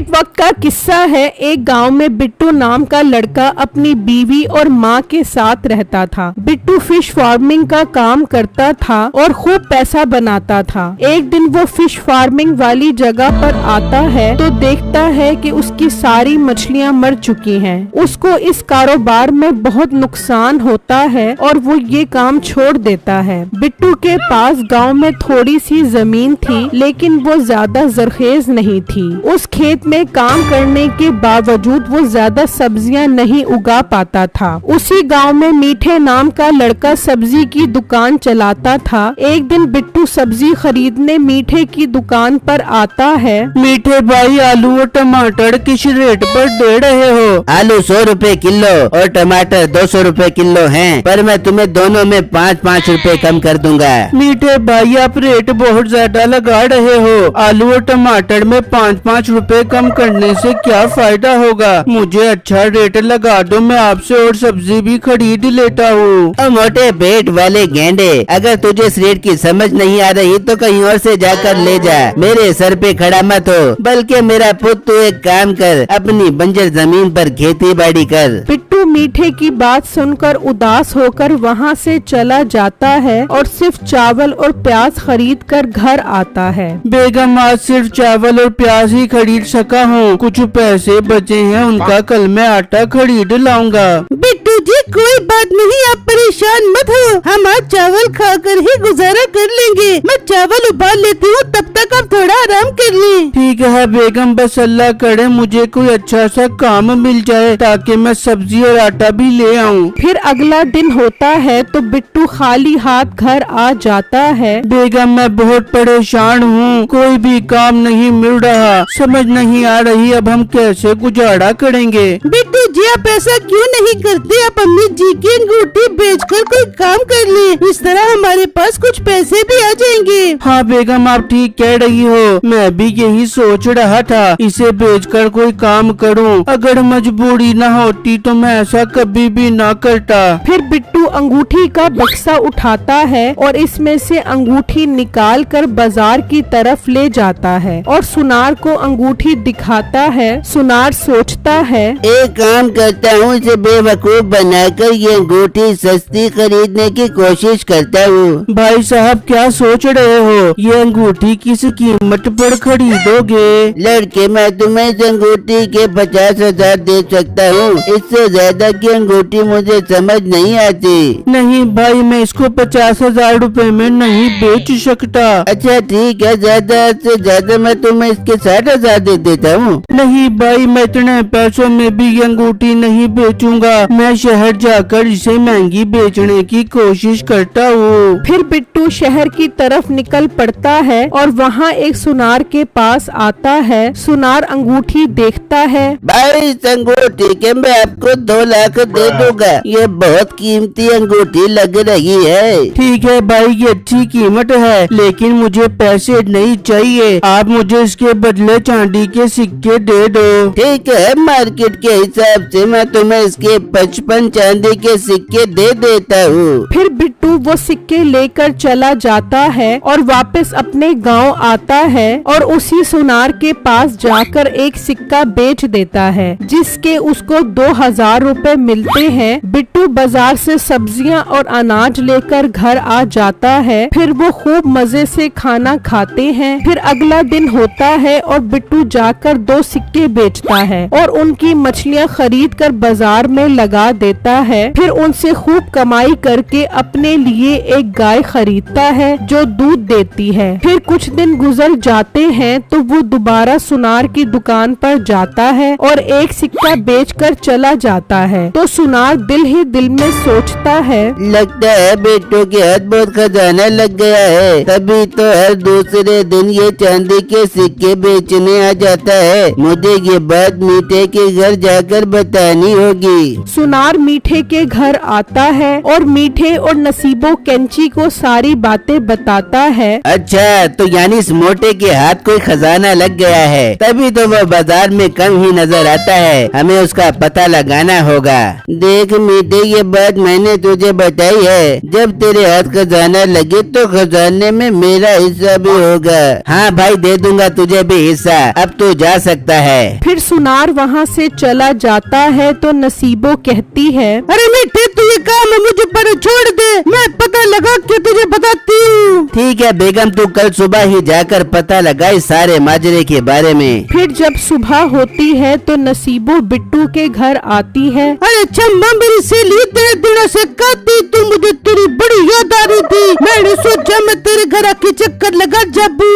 एक वक्त का किस्सा है। एक गांव में बिट्टू नाम का लड़का अपनी बीवी और माँ के साथ रहता था। बिट्टू फिश फार्मिंग का काम करता था और खूब पैसा बनाता था। एक दिन वो फिश फार्मिंग वाली जगह पर आता है तो देखता है कि उसकी सारी मछलियाँ मर चुकी हैं। उसको इस कारोबार में बहुत नुकसान होता है और वो ये काम छोड़ देता है। बिट्टू के पास गांव में थोड़ी सी जमीन थी, लेकिन वो ज्यादा जरखेज नहीं थी। उस खेत में काम करने के बावजूद वो ज्यादा सब्जियां नहीं उगा पाता था। उसी गांव में मीठे नाम का लड़का सब्जी की दुकान चलाता था। एक दिन बिट्टू सब्जी खरीदने मीठे की दुकान पर आता है। मीठे भाई, आलू और टमाटर किस रेट पर दे रहे हो? आलू 100 रुपए किलो और टमाटर 200 रुपए किलो हैं, पर मैं तुम्हें दोनों में 5-5 रुपए कम कर दूंगा। मीठे भाई, आप रेट बहुत ज्यादा लगा रहे हो। आलू और टमाटर में 5-5 रुपए कम करने से क्या फायदा होगा? मुझे अच्छा रेट लगा दो, मैं आपसे और सब्जी भी खरीद लेता हूँ। मोटे पेट वाले गेंडे, अगर तुझे इस रेट की समझ नहीं आ रही तो कहीं और से जाकर ले जा, मेरे सर पे खड़ा मत हो। बल्कि मेरा पुत्र, तू एक काम कर, अपनी बंजर जमीन पर खेती बाड़ी कर। बिट्टू मीठे की बात सुनकर उदास होकर वहाँ से चला जाता है और सिर्फ चावल और प्याज खरीद कर घर आता है। बेगम, आज सिर्फ चावल और प्याज ही खरीद सका हूँ, कुछ पैसे बचे हैं, उनका कल मैं आटा खरीद लाऊंगा। बिट्टू जी, कोई बात नहीं, आप परेशान मत हो, हम आज चावल खाकर ही गुजारा कर लेंगे। मैं चावल उबाल लेती हूँ, तब तक आप थोड़ा आराम कर लें। ठीक है बेगम, बस अल्लाह करे मुझे कोई अच्छा सा काम मिल जाए ताकि मैं सब्जी और आटा भी ले आऊँ। फिर अगला दिन होता है तो बिट्टू खाली हाथ घर आ जाता है। बेगम, मैं बहुत परेशान हूँ, कोई भी काम नहीं मिल रहा, समझ नहीं आ रही अब हम कैसे गुजारा करेंगे। बिट्टू जी, आप ऐसा क्यों नहीं करते? आप अम्मी जी की अंगूठी बेचकर कोई काम कर ले, इस तरह हमारे पास कुछ पैसे भी आ जाएंगे। हाँ बेगम, आप ठीक कह रही हो, मैं भी यही सोच रहा था, इसे बेचकर कोई काम करूं। अगर मजबूरी न होती तो मैं ऐसा कभी भी ना करता। फिर बिट्टू अंगूठी का बक्सा उठाता है और इसमें से अंगूठी निकाल कर बाजार की तरफ ले जाता है और सुनार को अंगूठी दिखाता है। सुनार सोचता है, एक काम करता हूँ, इसे बेवकूफ बनाकर ये अंगूठी सस्ती खरीदने की कोशिश करता हूँ। भाई साहब, क्या सोच रहे हो? ये अंगूठी किस कीमत पर खरीदोगे? लड़के, मैं तुम्हें इस अंगूठी के 50,000 दे सकता हूँ, इससे ज्यादा की अंगूठी मुझे समझ नहीं आती। नहीं भाई, मैं इसको 50,000 रुपए में नहीं बेच सकता। अच्छा ठीक है, ज्यादा से ज्यादा मैं तुम्हें इसके 60,000 दे देता हूँ। नहीं भाई, मैं इतने पैसों में भी ये अंगूठी नहीं बेचूंगा, मैं शहर जाकर इसे महंगी बेचने की कोशिश करता हूँ। फिर बिट्टू शहर की तरफ निकल पड़ता है और वहाँ एक सुनार के पास आता है। सुनार अंगूठी देखता है। भाई, इस अंगूठी के मैं आपको 2 लाख दे दूंगा, ये बहुत कीमती अंगूठी लग रही है। ठीक है भाई, ये अच्छी कीमत है, लेकिन मुझे पैसे नहीं चाहिए, आप मुझे इसके बदले चांदी के सिक्के दे दो। ठीक है, मार्केट के हिसाब से मैं तुम्हें इसके 55 चांदी के सिक्के दे देता हूँ। फिर बिट्टू वो सिक्के लेकर चला जाता है और वापस अपने गांव आता है और उसी सुनार के पास जाकर एक सिक्का बेच देता है, जिसके उसको 2,000 रुपए मिलते हैं। बिट्टू बाजार से सब्जियां और अनाज लेकर घर आ जाता है। फिर वो खूब मजे से खाना खाते हैं। फिर अगला दिन होता है और बिट्टू जाकर 2 सिक्के बेचता है और उनकी मछलियां खरीद कर बाजार में लगा देता है। फिर उनसे खूब कमाई करके अपने लिए एक गाय खरीदता है जो दूध देती है। फिर कुछ दिन गुजर जाते हैं तो वो दोबारा सुनार की दुकान पर जाता है और एक सिक्का बेचकर चला जाता है। तो सुनार दिल ही दिल में सोचता है, लगता है बेटों के हाथ बहुत खजाना लग गया है, तभी तो हर दूसरे दिन ये चांदी के सिक्के बेचने आ जाता है। मुझे ये बात मीठे के घर जाकर कर बतानी होगी। सुनार मीठे के घर आता है और मीठे और नसीबो कैंची को सारी बातें बताता है। अच्छा, तो यानी इस मोटे के हाथ कोई खजाना लग गया है, तभी तो वो बाजार में कम ही नजर आता है। हमें उसका पता लगाना होगा। देख मीठे, ये बात मैंने तुझे बताई है, जब तेरे हाथ खजाना लगे तो खजाने में मेरा हिस्सा भी होगा। हाँ भाई, दे दूंगा तुझे भी हिस्सा। अब तू जा सकता है। फिर सुनार वहाँ से चला जाता है तो नसीबो कहती है, अरे मीठे, तू ये काम मुझे पर छोड़ दे, मैं पता लगा के तुझे बताती हूँ। ठीक है बेगम, तू कल सुबह ही जाकर पता लगा इस सारे माजरे के बारे में। फिर जब सुबह होती है तो नसीबो बिट्टू के घर आती है। अरे चम्मा, मेरी सहेली तेरे दिनों से कहती तू, मुझे तेरी बड़ी याद आ रही थी। मैंने सोचा मैं तेरे घर आके चक्कर लगा जाबू।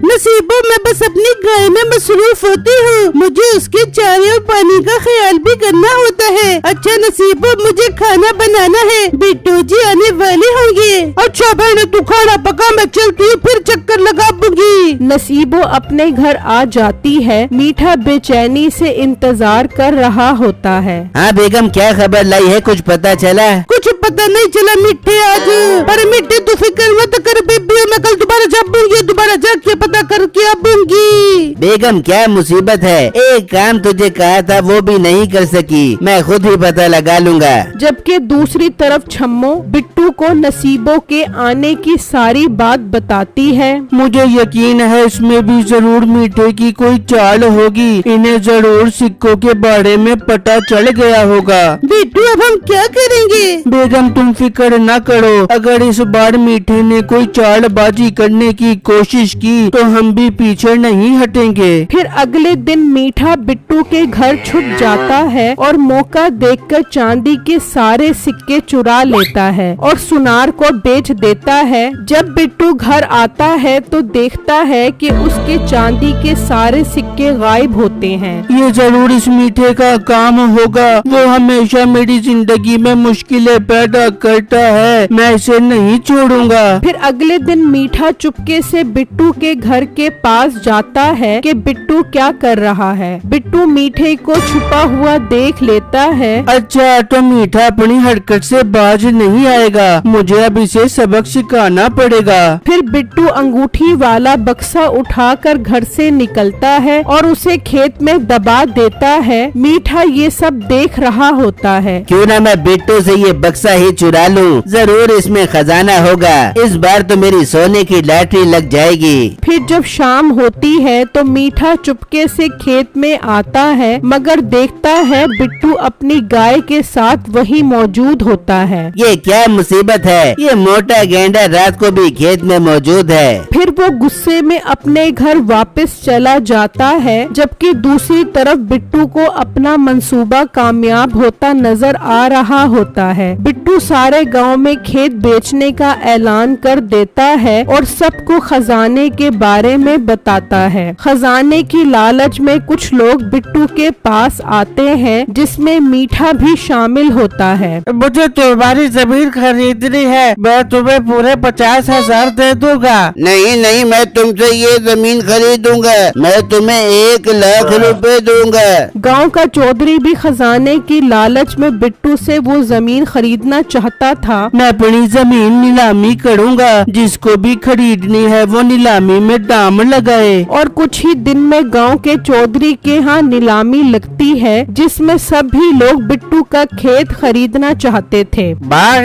नसीबो, मैं बस अपनी गाय में मसरूफ होती हूँ, मुझे उसके चारे और पानी का ख्याल भी करना होता है। अच्छा नसीबो, मुझे खाना बनाना है, बिट्टू जी आने वाले होंगे। अच्छा बहन, तू खाना पका, मैं चलती हूँ, फिर चक्कर लगा दूंगी। नसीबो अपने घर आ जाती है। मीठा बेचैनी से इंतजार कर रहा होता है। हाँ बेगम, क्या खबर लाई है, कुछ पता चला? कुछ पता नहीं चला मीठे आज, पर मीठे तू फिक्र मत कर बेबी, मैं कल दोबारा जाऊंगी, दोबारा जाके पता करके आऊंगी। बेगम, क्या मुसीबत है, एक काम तुझे कहा था वो भी नहीं कर सकी, मैं खुद ही पता लगा लूंगा। जबकि दूसरी तरफ छम्मो बिट्टू को नसीबो के आने की सारी बात बताती है। मुझे यकीन है इसमें भी जरूर मीठे की कोई चाल होगी, इन्हें जरूर सिक्कों के बारे में पता चल गया होगा। बिट्टू, अब हम क्या करेंगे? बेगम, तुम फिक्र न करो, अगर इस बार मीठे ने कोई चालबाजी करने की कोशिश की तो हम भी पीछे नहीं हटेंगे। फिर अगले दिन मीठा बिट्टू के घर छुप जाता है और मौका देखकर चांदी के सारे सिक्के चुरा लेता है और सुनार को बेच देता है। जब बिट्टू घर आता है तो देखता है कि उसके चांदी के सारे सिक्के गायब होते हैं। ये जरूर इस मीठे का काम होगा, वो हमेशा मेरी जिंदगी में मुश्किलें पैदा करता है, मैं इसे नहीं छोड़ूंगा। फिर अगले दिन मीठा चुपके से बिट्टू के घर के पास जाता है कि बिट्टू क्या कर रहा है। बिट्टू मीठे को छुपा हुआ देख लेता है। अच्छा, तो मीठा अपनी हरकत से बाज नहीं आएगा, मुझे अब इसे सबक सिखाना पड़ेगा। फिर बिट्टू अंगूठी वाला बक्सा उठाकर घर से निकलता है और उसे खेत में दबा देता है। मीठा ये सब देख रहा होता है। क्यों ना मैं बिट्टू से ये बक्सा ही चुरा लूं, जरूर इसमें खजाना होगा, इस बार तो मेरी सोने की लॉटरी लग जाएगी। फिर जब शाम होती है तो मीठा चुपके से खेत में आता है, मगर देखता है बिट्टू अपनी गाय के साथ वहीं मौजूद होता है। ये क्या मुसीबत है, ये मोटा गेंडा रात को भी खेत में मौजूद है। फिर वो गुस्से में अपने घर वापस चला जाता है, जबकि दूसरी तरफ बिट्टू को अपना मंसूबा कामयाब होता नजर आ रहा होता है। बिट्टू सारे गांव में खेत बेचने का ऐलान कर देता है और सबको खजाने के बारे में बताता है। खजाने की लालच में कुछ लोग बिट्टू के पास आते हैं, जिसमें मीठा भी शामिल होता है। मुझे तुम्हारी जमीन खरीदनी है, मैं तुम्हें पूरे 50,000 दे दूंगा। नहीं नहीं, मैं तुमसे ये जमीन खरीदूंगा, मैं तुम्हें 1,00,000 रुपए दूंगा। गांव का चौधरी भी खजाने की लालच में बिट्टू से वो जमीन खरीदना चाहता था। मैं अपनी जमीन नीलामी करूंगा, जिसको भी खरीदनी है वो नीलामी में दाम लगाए। और कुछ ही दिन में गांव के चौधरी के यहाँ नीलामी लगती है, जिसमें सभी लोग बिट्टू का खेत खरीदना चाहते थे।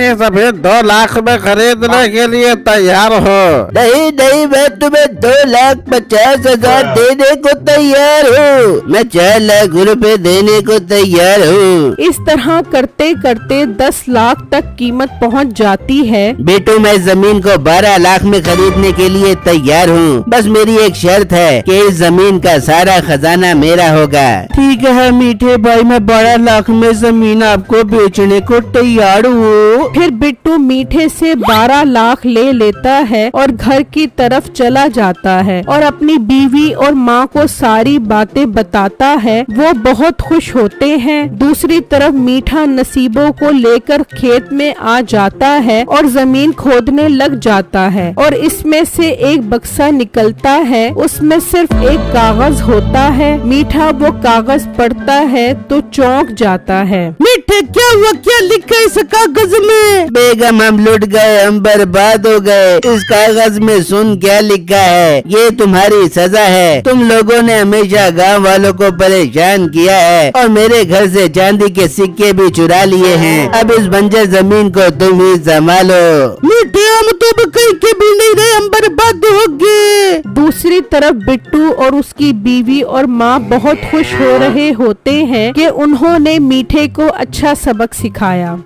ये जमीन 2 लाख में खरीदने के लिए तैयार हो? नहीं नहीं, मैं तुम्हें 2,50,000 देने को तैयार हूँ, मैं 4 लाख रुपए देने को तैयार हूँ। इस तरह करते करते 10 लाख तक कीमत पहुंच जाती है। बेटू, मैं जमीन को 12 लाख में खरीदने के लिए तैयार हूँ, बस मेरी एक शर्त है कि इस जमीन का सारा खजाना मेरा होगा। ठीक है मीठे भाई, मैं 12 लाख में जमीन आपको बेचने को तैयार हूँ। फिर बिट्टू मीठे से 12 लाख ले लेता है और घर की तरफ चला जाता है और अपनी बीवी और माँ को सारी बातें बताता है। वो बहुत खुश होते हैं। दूसरी तरफ मीठा नसीबों को लेकर खेत में आ जाता है और जमीन खोदने लग जाता है और इसमें से एक बक्सा निकलता है। उसमें सिर्फ एक कागज होता है। मीठा वो कागज पढ़ता है तो चौंक जाता है। मीठे क्या हुआ, क्या लिखा है इस कागज में? बेगम हम लुट गए, हम बर्बाद हो गए। इस कागज में सुन क्या लिखा है, ये तुम्हारी सजा है। तुम लोगों ने हमेशा गांव वालों को परेशान किया है और मेरे घर से चांदी के सिक्के भी चुरा लिए हैं। अब इस बंजर जमीन को तुम ही संभालो। मीठे हम तो अब कहीं के भी नहीं रहे, हम बर्बाद हो गए। दूसरी तरफ बिट्टू और उसकी बीवी और माँ बहुत खुश हो रहे होते हैं कि उन्होंने मीठे को अच्छा सबक सिखाया।